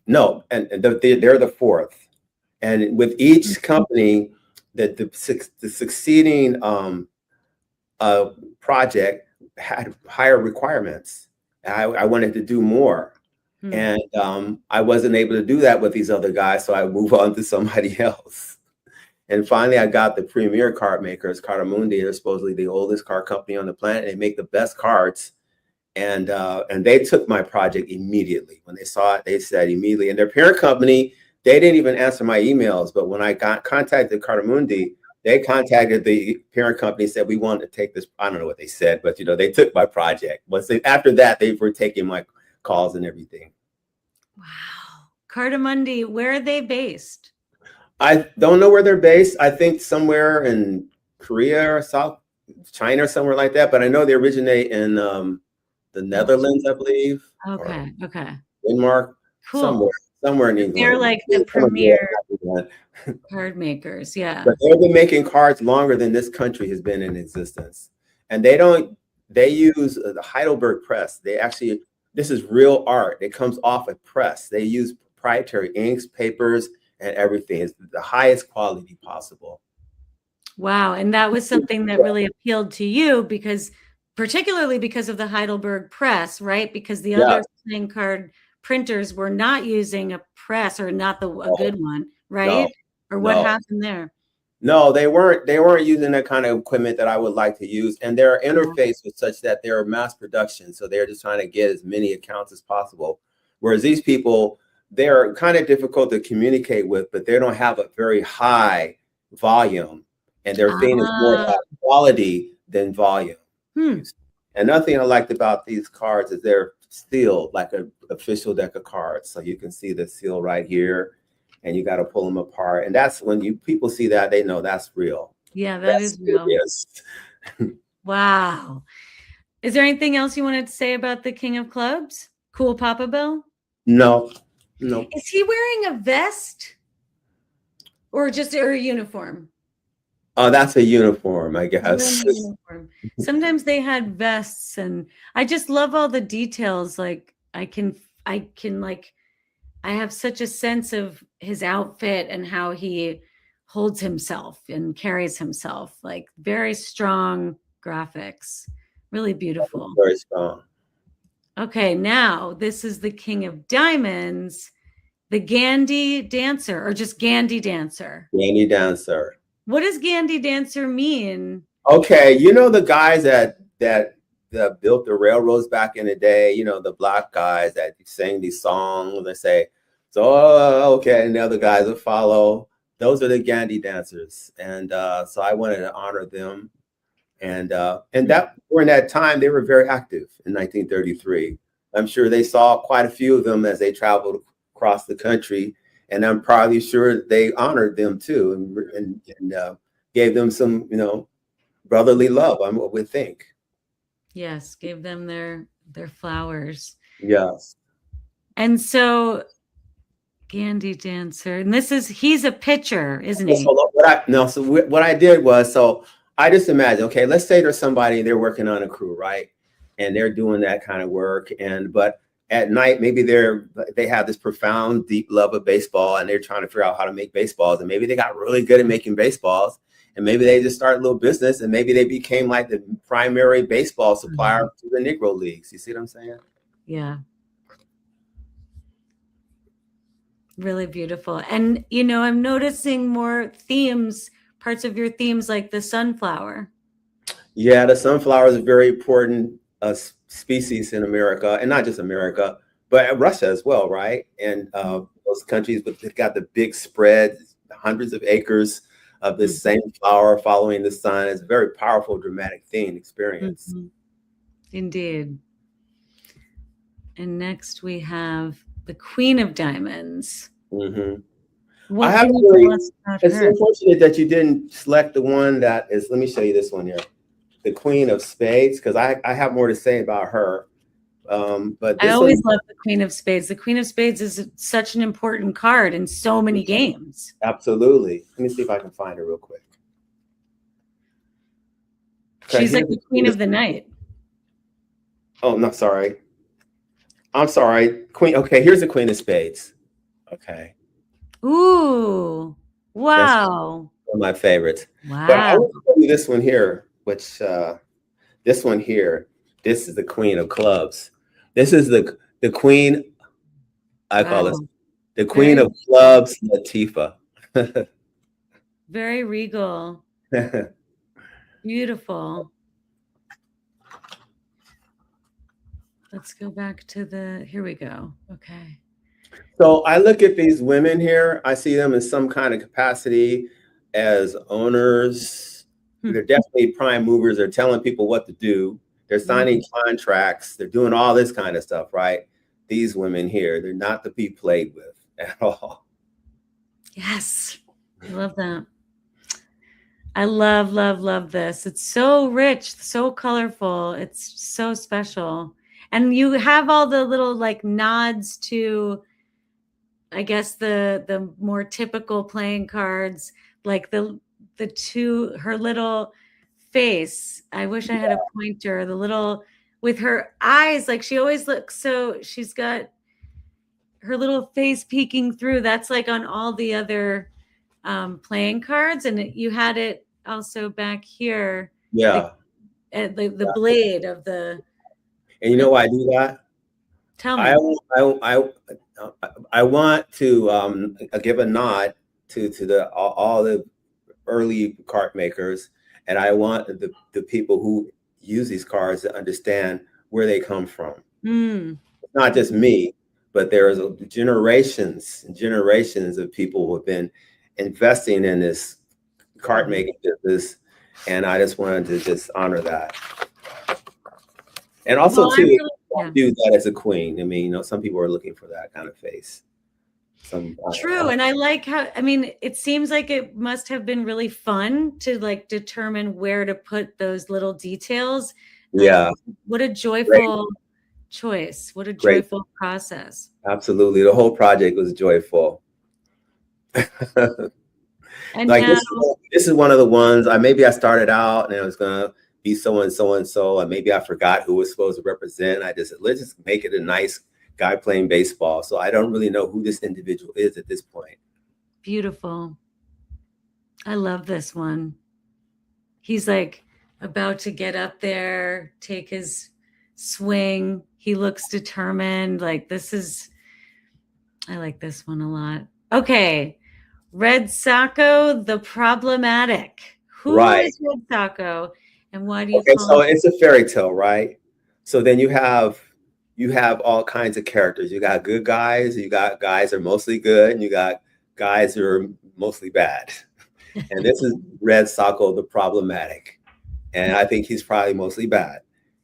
No, and they're the 4th. And with each company, the succeeding project had higher requirements. I wanted to do more. And I wasn't able to do that with these other guys, so I moved on to somebody else. And finally, I got the premier card makers, Cardamundi. They're supposedly the oldest card company on the planet. They make the best cards. And they took my project immediately. When they saw it, they said immediately. And their parent company, they didn't even answer my emails. But when I contacted Cardamundi, they contacted the parent company, said, we want to take this. I don't know what they said, but they took my project. After that, they were taking my calls and everything. Wow. Cardamundi, where are they based? I don't know where they're based. I think somewhere in Korea or South China or somewhere like that. But I know they originate in the Netherlands, I believe. Okay. Denmark. Cool. Somewhere in England. They're like the premier card makers. Yeah. But they've been making cards longer than this country has been in existence. And they use the Heidelberg press. This is real art. It comes off a press. They use proprietary inks, papers, and everything. It's the highest quality possible. Wow. And that was something that really appealed to you, particularly because of the Heidelberg press, right? Because the other playing card printers were not using a press, or not a good one, right? Or what happened there? No, they weren't using that kind of equipment that I would like to use. And their interface was such that they're mass production. So they're just trying to get as many accounts as possible. Whereas these people, they're kind of difficult to communicate with, but they don't have a very high volume. And their thing is more about quality than volume. And nothing I liked about these cards is they're sealed like an official deck of cards. So you can see the seal right here, and you got to pull them apart. And that's when people see that, they know that's real. Yeah, that's real. Yes. Wow. Is there anything else you wanted to say about the King of Clubs? Cool Papa Bell? No. Is he wearing a vest or a uniform? Oh, that's a uniform, I guess. Sometimes they had vests, and I just love all the details. Like I have such a sense of his outfit and how he holds himself and carries himself. Like very strong graphics, really beautiful. Very strong. Okay, now this is the King of Diamonds, the Gandhi Dancer, or just Gandhi Dancer. Gandhi Dancer. What does Gandhi Dancer mean? Okay, the guys that built the railroads back in the day, the black guys that sang these songs, they say, so, okay, and the other guys will follow. those are the Gandhi dancers. And so I wanted to honor them. And that during that time, they were very active in 1933. I'm sure they saw quite a few of them as they traveled across the country. And I'm probably sure they honored them too, and gave them some, brotherly love, I would think. Yes, gave them their flowers. Yes. And so Gandhi dancer, and he's a pitcher, isn't he? So what I did was, so I just imagine, okay, let's say there's somebody, they're working on a crew, right? And they're doing that kind of work. But at night, maybe they have this profound, deep love of baseball, and they're trying to figure out how to make baseballs. And maybe they got really good at making baseballs. And maybe they just started a little business, and maybe they became like the primary baseball supplier to the Negro Leagues. You see what I'm saying? Yeah. Really beautiful. And, I'm noticing more parts of your themes, like the sunflower. Yeah, the sunflower is a very important species in America, and not just America, but Russia as well, right? And those countries, but they've got the big spread, hundreds of acres of this same flower following the sun. It's a very powerful, dramatic theme experience. Indeed. And next we have the Queen of Diamonds. What can you tell us about it's her? unfortunate that you didn't select the one that is, let me show you this one here, the Queen of Spades, because I have more to say about her. But I always love the Queen of Spades. The Queen of Spades is such an important card in so many games. Absolutely. Let me see if I can find her real quick. She's like the Queen of the Night. Oh, no, sorry. I'm sorry. Queen. Okay, here's the Queen of Spades. Okay. Ooh. Wow. One of my favorites. Wow. But I want to show you this one here, which this one here, this is the Queen of Clubs. This is the Queen, I call it the Queen of Clubs, Latifah. Very regal. Beautiful. Let's go back to here we go. Okay. So I look at these women here. I see them in some kind of capacity as owners. They're definitely prime movers. They're telling people what to do. They're signing contracts. They're doing all this kind of stuff, right? These women here, they're not to be played with at all. Yes. I love that. I love, love, love this. It's so rich, so colorful. It's so special. And you have all the little like nods to, I guess, the more typical playing cards, like her little face. I wish I had a pointer, the little, with her eyes, like she always looks so, she's got her little face peeking through. That's like on all the other playing cards. And you had it also back here. Yeah. The blade of the. And you know why I do that? Tell me. I want to give a nod to all the early card makers, and I want the people who use these cards to understand where they come from. It's not just me, but there's generations and generations of people who have been investing in this card making business, and I just wanted to just honor that. And also, do that as a queen. I mean, some people are looking for that kind of face. True. And I like how, it seems like it must have been really fun to like determine where to put those little details. Yeah. What a joyful choice. What a joyful process. Absolutely. The whole project was joyful. And like now, this is one of the ones maybe I started out and it was going to be so and so and so, and maybe I forgot who was supposed to represent. I just said, let's just make it a nice guy playing baseball. So I don't really know who this individual is at this point. Beautiful. I love this one. He's like about to get up there, take his swing. He looks determined. Like I like this one a lot. Okay. Red Sacco, the problematic. Who is Red Sacco? And why do you so it's a fairy tale, right? So then you have all kinds of characters. You got good guys, you got guys that are mostly good, and you got guys who are mostly bad. And this is Red Socko, the problematic. And I think he's probably mostly bad.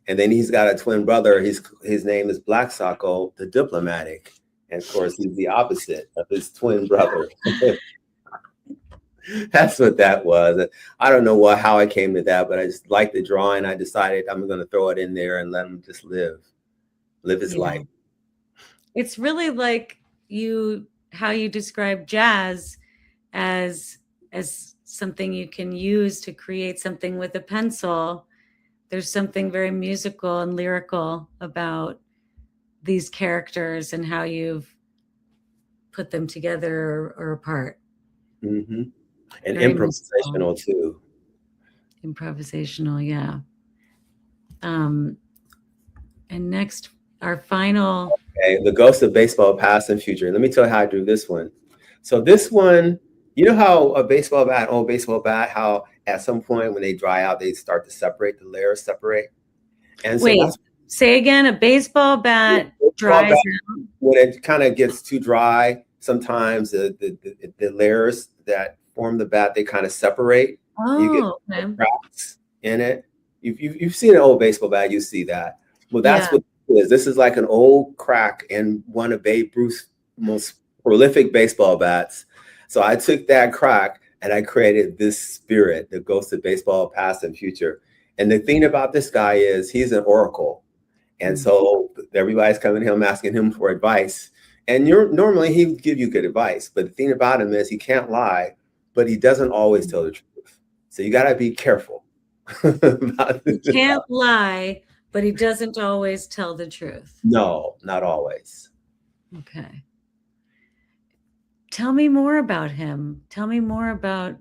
And then he's got a twin brother. His name is Black Socko, the diplomatic. And of course, he's the opposite of his twin brother. That's what that was. I don't know how I came to that, but I just liked the drawing. I decided I'm going to throw it in there and let him just live his life. It's really like how you describe jazz as something you can use to create something with a pencil. There's something very musical and lyrical about these characters and how you've put them together or apart. Mm-hmm. And very improvisational musical. Too. Improvisational, yeah. And next, our final. Okay, the Ghost of Baseball, Past and Future. Let me tell you how I drew this one. So this one, you know how a baseball bat, old baseball bat, how at some point when they dry out, they start to separate, the layers separate. And so wait, say again, a baseball bat dries out. When it kind of gets too dry, sometimes the layers that form the bat, they kind of separate. Oh, you get cracks in it. You've seen an old baseball bat, you see that. Well, that's what it is. This is like an old crack in one of Babe Ruth's most prolific baseball bats. So I took that crack and I created this spirit, the Ghost of Baseball, Past and Future. And the thing about this guy is he's an oracle. And so everybody's coming to him asking him for advice. And normally he would give you good advice. But the thing about him is he can't lie, but he doesn't always tell the truth. So you got to be careful. He can't lie, but he doesn't always tell the truth. No, not always. Okay. Tell me more about him. Tell me more about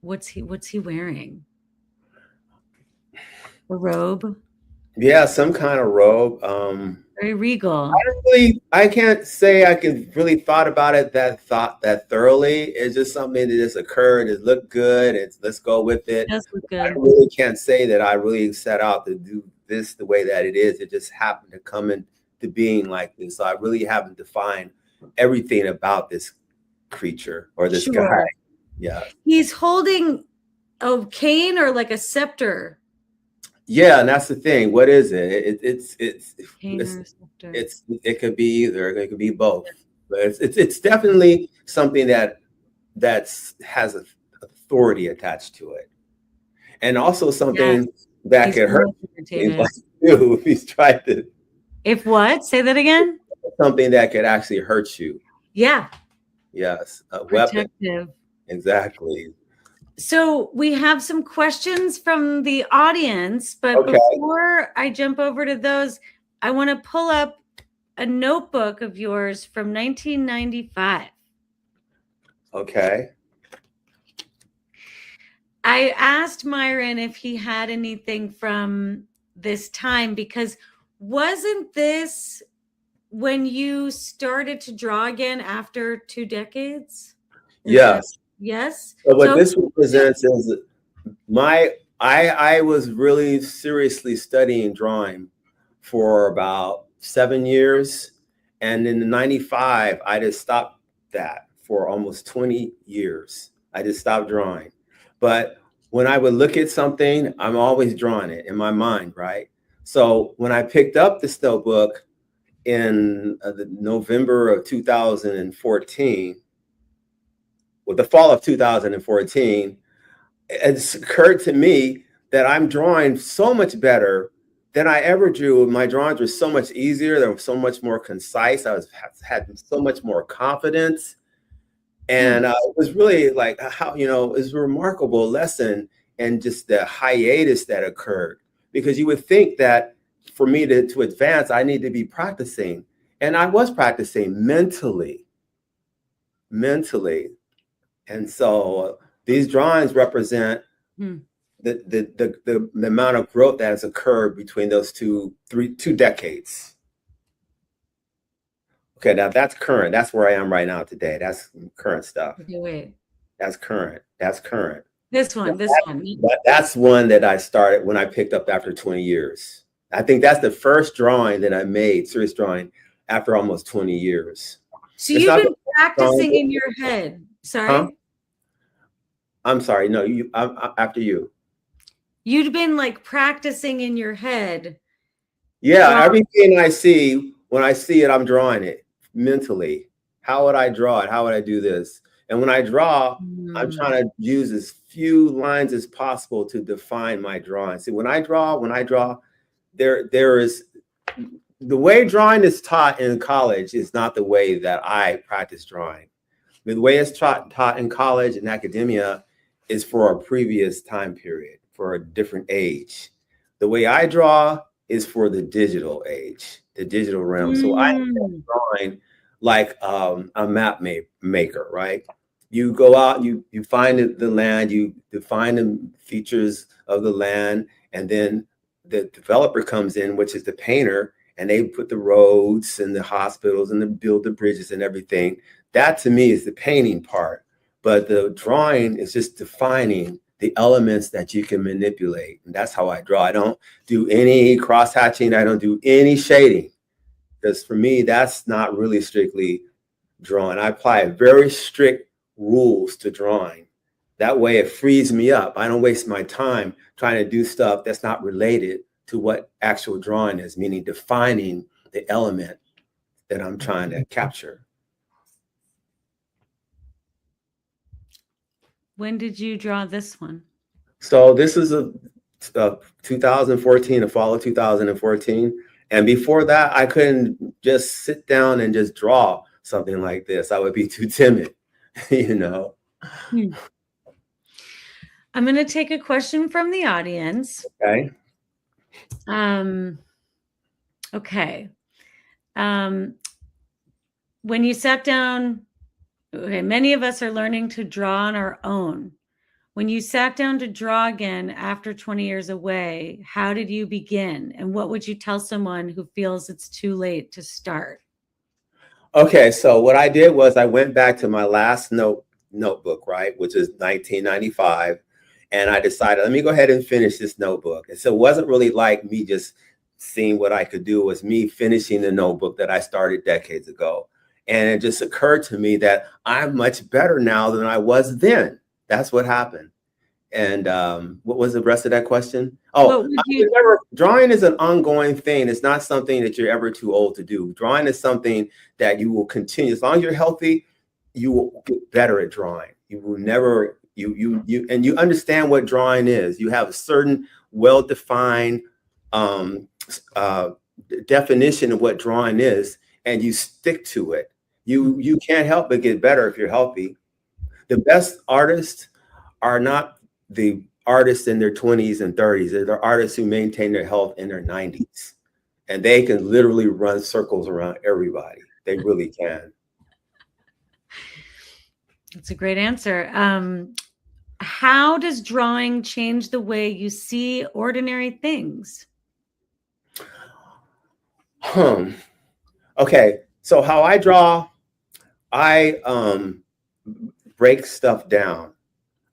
what's he wearing? A robe? Yeah, some kind of robe. Very regal. I can't say I can really thought about it that thoroughly. It's just something that just occurred. It looked good. Let's go with it. It does look good. I really can't say that I really set out to do this the way that it is. It just happened to come into being like this. So I really haven't defined everything about this creature or this guy. Yeah. He's holding a cane or like a scepter. Yeah, and that's the thing. What is it? It could be either. It could be both. But it's definitely something that has authority attached to it, and also something that could hurt you if he's tried to. If what? Say that again. Something that could actually hurt you. Yeah. Yes, a protective weapon. Exactly. So we have some questions from the audience, but before I jump over to those, I want to pull up a notebook of yours from 1995. Okay. I asked Myron if he had anything from this time, because wasn't this when you started to draw again after 2 decades? Yes. Yes. So what this represents is I was really seriously studying drawing for about 7 years. And in 95, I just stopped that for almost 20 years. I just stopped drawing. But when I would look at something, I'm always drawing it in my mind, right? So when I picked up this notebook in November of 2014, with the fall of 2014, it's occurred to me that I'm drawing so much better than I ever drew. My drawings were so much easier. They were so much more concise. Had so much more confidence. And it was really like how, it was a remarkable lesson and just the hiatus that occurred, because you would think that for me to advance, I need to be practicing. And I was practicing mentally. And so these drawings represent the amount of growth that has occurred between those two decades. Okay, now that's current. That's where I am right now today. That's current stuff. Okay, wait. That's current. This one. That's one that I started when I picked up after 20 years. I think that's the first drawing that I made, serious drawing, after almost 20 years. So you've been practicing in your head Huh? Sorry? I'm sorry. No, after you. You'd been like practicing in your head. Yeah, Draw. everything I see, when I see it, I'm drawing it mentally. How would I draw it? How would I do this? And when I draw, I'm trying to use as few lines as possible to define my drawing. See, when I draw, there is the way drawing is taught in college is not the way that I practice drawing. The way it's taught in college and academia is for a previous time period, for a different age. The way I draw is for the digital age, the digital realm. So I am drawing like a map maker, right? You go out, you find the land, you define the features of the land, and then the developer comes in, which is the painter, and they put the roads and the hospitals and build the bridges and everything. That to me is the painting part, but the drawing is just defining the elements that you can manipulate. And that's how I draw. I don't do any cross hatching. I don't do any shading, because for me, that's not really strictly drawing. I apply very strict rules to drawing. That way it frees me up. I don't waste my time trying to do stuff that's not related to what actual drawing is, meaning defining the element that I'm trying to capture. When did you draw this one? So this is a 2014, the fall of 2014. And before that, I couldn't just sit down and just draw something like this. I would be too timid, you know. I'm going to take a question from the audience. Okay. Okay. When you sat down, okay, many of us are learning to draw on our own. When you sat down to draw again after 20 years away, how did you begin? And what would you tell someone who feels it's too late to start? Okay, so what I did was I went back to my last notebook, right, which is 1995, and I decided, let me go ahead and finish this notebook. And so it wasn't really like me just seeing what I could do. It was me finishing the notebook that I started decades ago. And it just occurred to me that I'm much better now than I was then. That's what happened. And what was the rest of that question? Oh, drawing is an ongoing thing. It's not something that you're ever too old to do. Drawing is something that you will continue. As long as you're healthy, you will get better at drawing. You will never, and you understand what drawing is. You have a certain well-defined definition of what drawing is, and you stick to it. You can't help but get better if you're healthy. The best artists are not the artists in their 20s and 30s. They're the artists who maintain their health in their 90s. And they can literally run circles around everybody. They really can. That's a great answer. How does drawing change the way you see ordinary things? Okay, so how I draw, I break stuff down.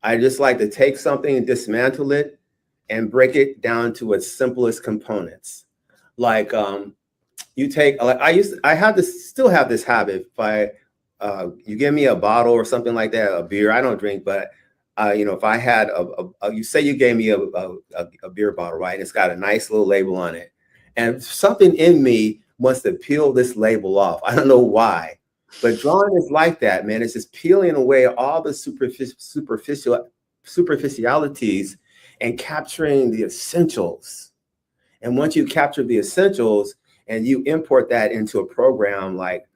I just like to take something and dismantle it and break it down to its simplest components. Like you take, like I still have this habit. If you give me a bottle or something like that, a beer, I don't drink, but if I had you say you gave me a beer bottle, right? And it's got a nice little label on it, and something in me wants to peel this label off. I don't know why. But drawing is like that, man. It's just peeling away all the superficialities and capturing the essentials. And once you capture the essentials and you import that into a program, like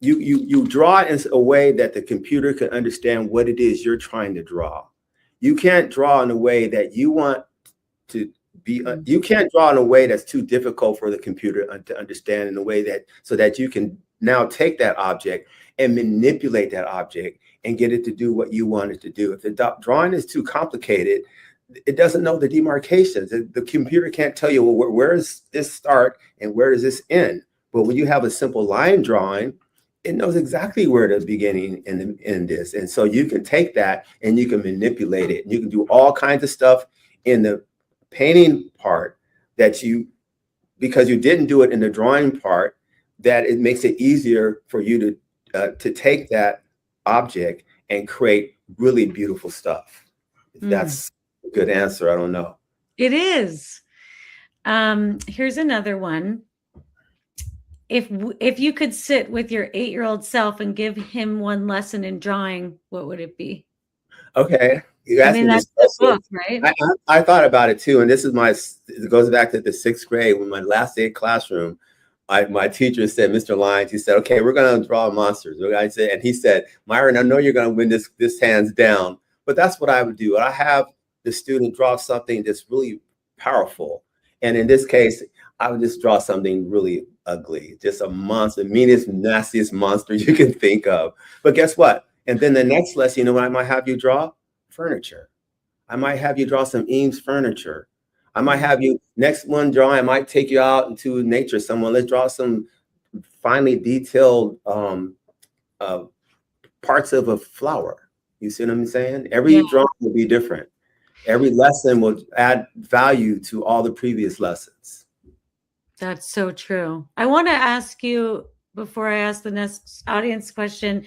you draw it in a way that the computer can understand what it is you're trying to draw. You can't draw in a way that you want to be. You can't draw in a way that's too difficult for the computer to understand in a way that so that you can now take that object and manipulate that object and get it to do what you want it to do. If the drawing is too complicated, it doesn't know the demarcations. The computer can't tell you, well, where does this start and where does this end? But when you have a simple line drawing, it knows exactly where the beginning and the end is. And so you can take that and you can manipulate it. And you can do all kinds of stuff in the painting part that because you didn't do it in the drawing part, that it makes it easier for you to take that object and create really beautiful stuff. If that's a good answer, I don't know. It is. Here's another one. If you could sit with your 8-year-old self and give him one lesson in drawing, what would it be? Okay, you asked me That's this the question. book, right? I thought about it too, and this is it goes back to the 6th grade when my last day of classroom. My teacher said, Mr. Lyons, he said, okay, we're going to draw monsters. And he said, Myron, I know you're going to win this hands down, but that's what I would do. I have the student draw something that's really powerful. And in this case, I would just draw something really ugly, just a monster, meanest, nastiest monster you can think of. But guess what? And then the next lesson, you know what I might have you draw? Furniture. I might have you draw some Eames furniture. I might have you, next one drawing, I might take you out into nature somewhere. Let's draw some finely detailed parts of a flower. You see what I'm saying? Every drawing will be different. Every lesson will add value to all the previous lessons. That's so true. I want to ask you, before I ask the next audience question,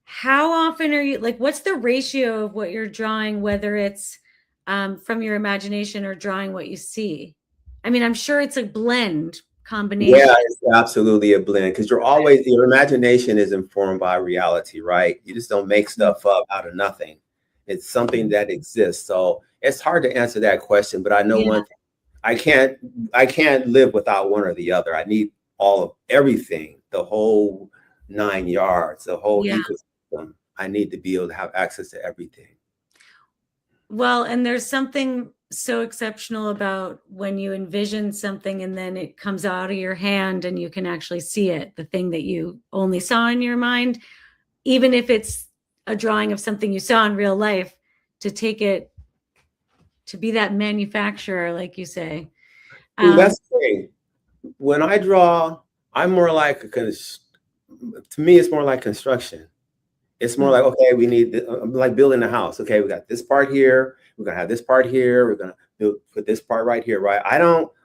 how often are you, like, what's the ratio of what you're drawing, whether it's from your imagination or drawing what you see? I mean, I'm sure it's a blend combination. Yeah, it's absolutely a blend, because your imagination is informed by reality, right? You just don't make stuff up out of nothing. It's something that exists. So it's hard to answer that question, but I know one thing. I can't live without one or the other. I need everything, the whole 9 yards, the whole ecosystem. I need to be able to have access to everything. Well, and there's something so exceptional about when you envision something and then it comes out of your hand and you can actually see it, the thing that you only saw in your mind, even if it's a drawing of something you saw in real life, to take it, to be that manufacturer, like you say. That's great. When I draw, I'm more like to me, it's more like construction. It's more like, okay, we need, like building a house. Okay, we got this part here. We're going to have this part here. We're going to put this part right here, right?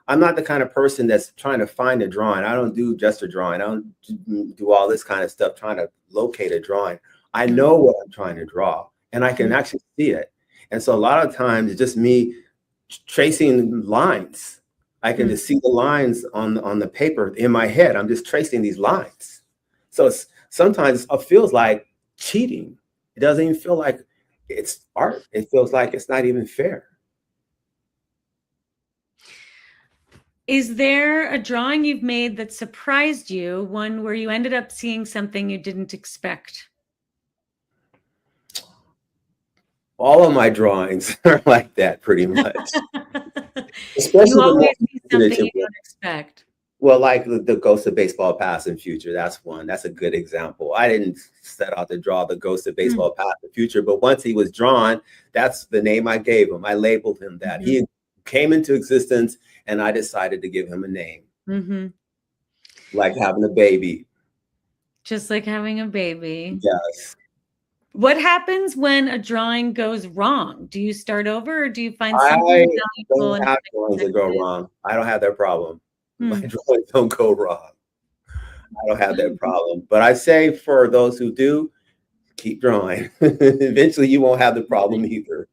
I'm not the kind of person that's trying to find a drawing. I don't do just a drawing. I don't do all this kind of stuff trying to locate a drawing. I know what I'm trying to draw, and I can actually see it. And so a lot of times it's just me tracing lines. I can just see the lines on the paper in my head. I'm just tracing these lines. So sometimes it feels like cheating. It doesn't even feel like it's art. It feels like it's not even fair. Is there a drawing you've made that surprised you, one where you ended up seeing something you didn't expect? All of my drawings are like that, pretty much. Especially you always see something you don't expect. Well, like the Ghost of Baseball Past and Future, that's one. That's a good example. I didn't set out to draw the Ghost of Baseball Past and Future, but once he was drawn, that's the name I gave him. I labeled him that. He came into existence, and I decided to give him a name. Like having a baby. Just like having a baby. Yes. What happens when a drawing goes wrong? Do you start over, or do you find something valuable? I don't have drawings that go wrong. I don't have that problem. My drawings don't go wrong. I don't have that problem. But I say for those who do, keep drawing. Eventually, you won't have the problem either.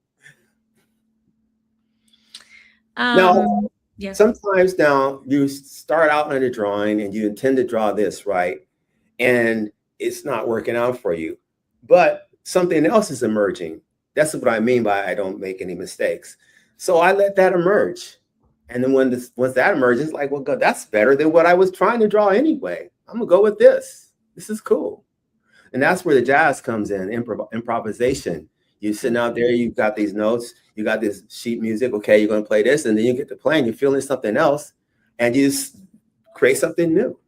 Sometimes now you start out on a drawing and you intend to draw this, right? And it's not working out for you. But something else is emerging. That's what I mean by I don't make any mistakes. So I let that emerge. And then once that emerges, it's like, well, God, that's better than what I was trying to draw anyway. I'm going to go with this. This is cool. And that's where the jazz comes in, improvisation. You're sitting out there, you've got these notes, you got this sheet music. Okay, you're going to play this. And then you get to playing, you're feeling something else, and you just create something new.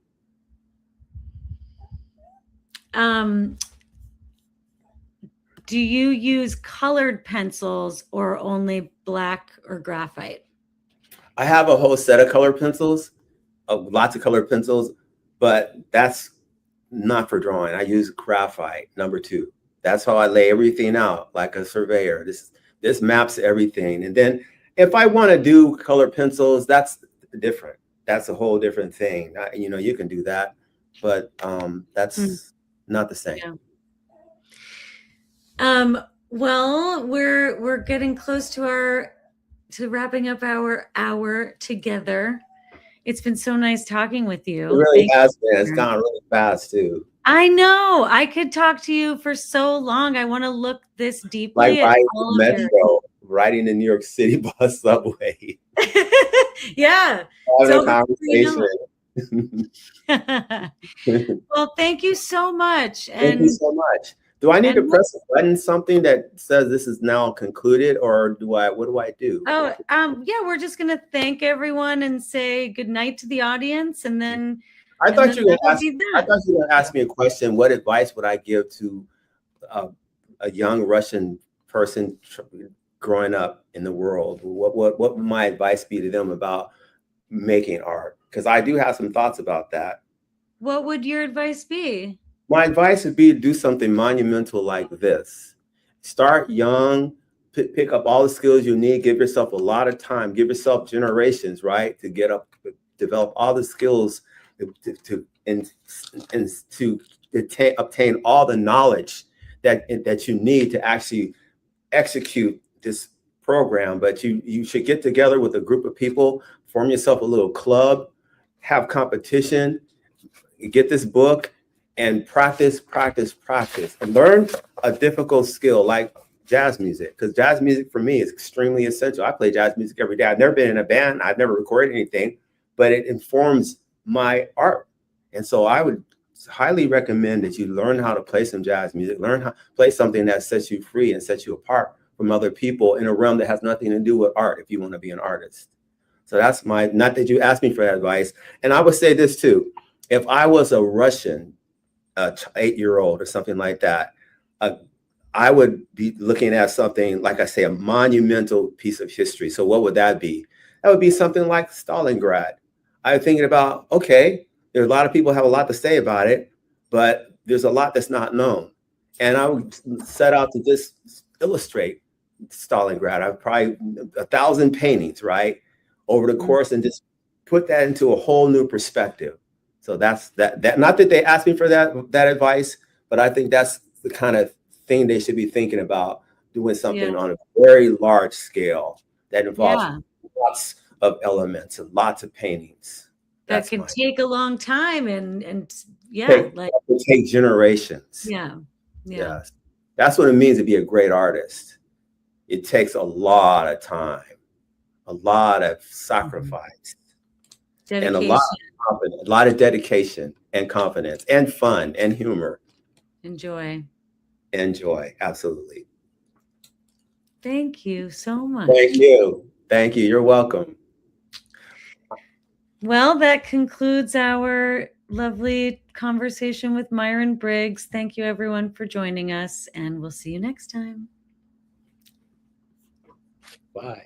Do you use colored pencils or only black or graphite? I have a whole set of colored pencils, lots of colored pencils, but that's not for drawing. I use graphite, number 2. That's how I lay everything out like a surveyor. This maps everything. And then if I want to do colored pencils, that's different. That's a whole different thing. You can do that, but that's not the same. Yeah. Well, we're getting close to wrapping up our hour together. It's been so nice talking with you. It really Thank has you. been. It's gone really fast too. I know. I could talk to you for so long. I want to look this Like deeply at riding the all of your. metro, riding the New York City bus subway, Yeah. having a So before you conversation. know it. Well, thank you so much. Thank you so much. Do I need to and press a button, something that says this is now concluded, or what do I do? yeah, we're just gonna thank everyone and say good night to the audience, and then I thought you were that'll gonna ask. be I that. thought you were gonna ask me a question. What advice would I give to a young Russian person growing up in the world? What would my advice be to them about making art? Because I do have some thoughts about that. What would your advice be? My advice would be to do something monumental like this. Start young, pick up all the skills you need, give yourself a lot of time, give yourself generations, right, to get up, develop all the skills to obtain all the knowledge that you need to actually execute this program. But you should get together with a group of people, form yourself a little club, have competition, get this book, and practice, and learn a difficult skill like jazz music, because jazz music for me is extremely essential. I play jazz music every day. I've never been in a band. I've never recorded anything, but it informs my art. And so I would highly recommend that you learn how to play some jazz music, learn how to play something that sets you free and sets you apart from other people in a realm that has nothing to do with art if you want to be an artist. So that's not that you asked me for that advice. And I would say this too. If I was a Russian 8-year-old or something like that, I would be looking at something, like I say, a monumental piece of history. So what would that be? That would be something like Stalingrad. I'm thinking about, okay, there's a lot of people have a lot to say about it, but there's a lot that's not known. And I would set out to just illustrate Stalingrad. I've probably 1,000 paintings, right, over the course, and just put that into a whole new perspective. So that's that. Not that they asked me for that advice, but I think that's the kind of thing they should be thinking about, doing something on a very large scale that involves lots of elements and lots of paintings. That can take a long time and take generations. Yeah. Yes. That's what it means to be a great artist. It takes a lot of time, a lot of sacrifice, and a lot of dedication and confidence and fun and humor. Enjoy. Absolutely. Thank you so much. Thank you. You're welcome. Well, that concludes our lovely conversation with Myron Briggs. Thank you, everyone, for joining us, and we'll see you next time. Bye.